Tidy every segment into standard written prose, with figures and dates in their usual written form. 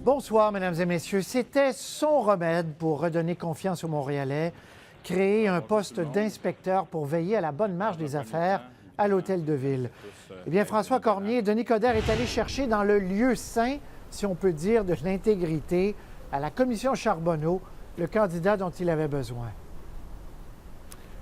Bonsoir, mesdames et messieurs. C'était son remède pour redonner confiance aux Montréalais, créer un poste d'inspecteur pour veiller à la bonne marche des affaires à l'Hôtel de Ville. Eh bien, François Cormier, Denis Coderre est allé chercher dans le lieu saint, si on peut dire, de l'intégrité, à la commission Charbonneau, le candidat dont il avait besoin.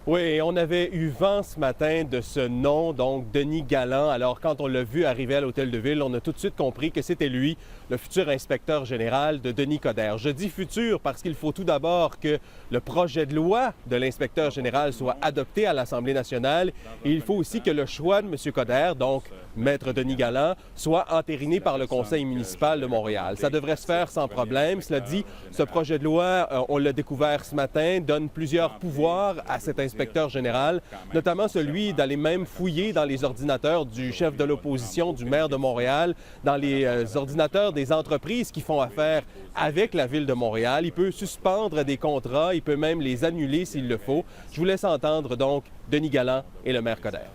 Oui, on avait eu vent ce matin de ce nom, donc Denis Galland. Alors, quand on l'a vu arriver à l'Hôtel de Ville, on a tout de suite compris que c'était lui, le futur inspecteur général de Denis Coderre. Je dis futur parce qu'il faut tout d'abord que le projet de loi de l'inspecteur général soit adopté à l'Assemblée nationale et il faut aussi que le choix de M. Coderre, donc Maître Denis Galland, soit entériné par le Conseil municipal de Montréal. Ça devrait se faire sans problème. Cela dit, ce projet de loi, on l'a découvert ce matin, donne plusieurs pouvoirs à cet inspecteur général, notamment celui d'aller même fouiller dans les ordinateurs du chef de l'opposition, du maire de Montréal, dans les ordinateurs des entreprises qui font affaire avec la Ville de Montréal. Il peut suspendre des contrats, il peut même les annuler s'il le faut. Je vous laisse entendre donc Denis Galland et le maire Coderre.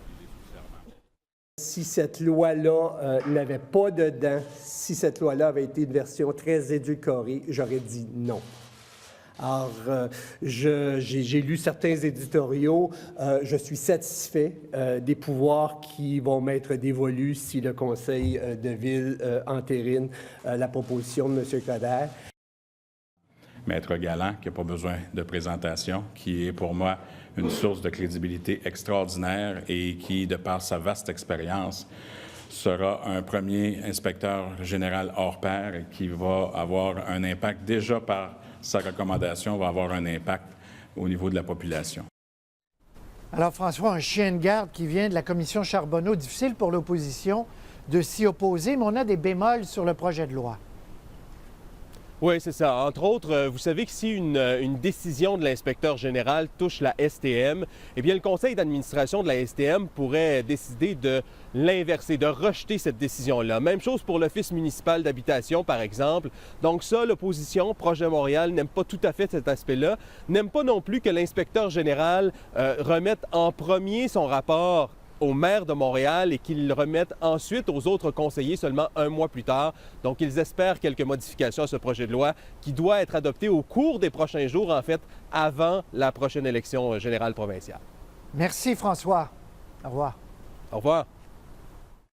Si cette loi-là n'avait pas dedans, si cette loi-là avait été une version très édulcorée, j'aurais dit non. Alors, j'ai lu certains éditoriaux. Je suis satisfait des pouvoirs qui vont m'être dévolus si le Conseil de Ville entérine la proposition de M. Coderre. Maître Galland, qui n'a pas besoin de présentation, qui est pour moi une source de crédibilité extraordinaire et qui, de par sa vaste expérience, sera un premier inspecteur général hors pair et qui va avoir un impact, déjà par sa recommandation, va avoir un impact au niveau de la population. Alors, François, un chien de garde qui vient de la commission Charbonneau, difficile pour l'opposition de s'y opposer, mais on a des bémols sur le projet de loi. Oui, c'est ça. Entre autres, vous savez que si une décision de l'inspecteur général touche la STM, eh bien, le conseil d'administration de la STM pourrait décider de l'inverser, de rejeter cette décision-là. Même chose pour l'Office municipal d'habitation, par exemple. Donc ça, l'opposition, Projet Montréal, n'aime pas tout à fait cet aspect-là, n'aime pas non plus que l'inspecteur général remette en premier son rapport au maire de Montréal et qu'ils le remettent ensuite aux autres conseillers seulement un mois plus tard. Donc, ils espèrent quelques modifications à ce projet de loi qui doit être adopté au cours des prochains jours, en fait, avant la prochaine élection générale provinciale. Merci, François. Au revoir. Au revoir.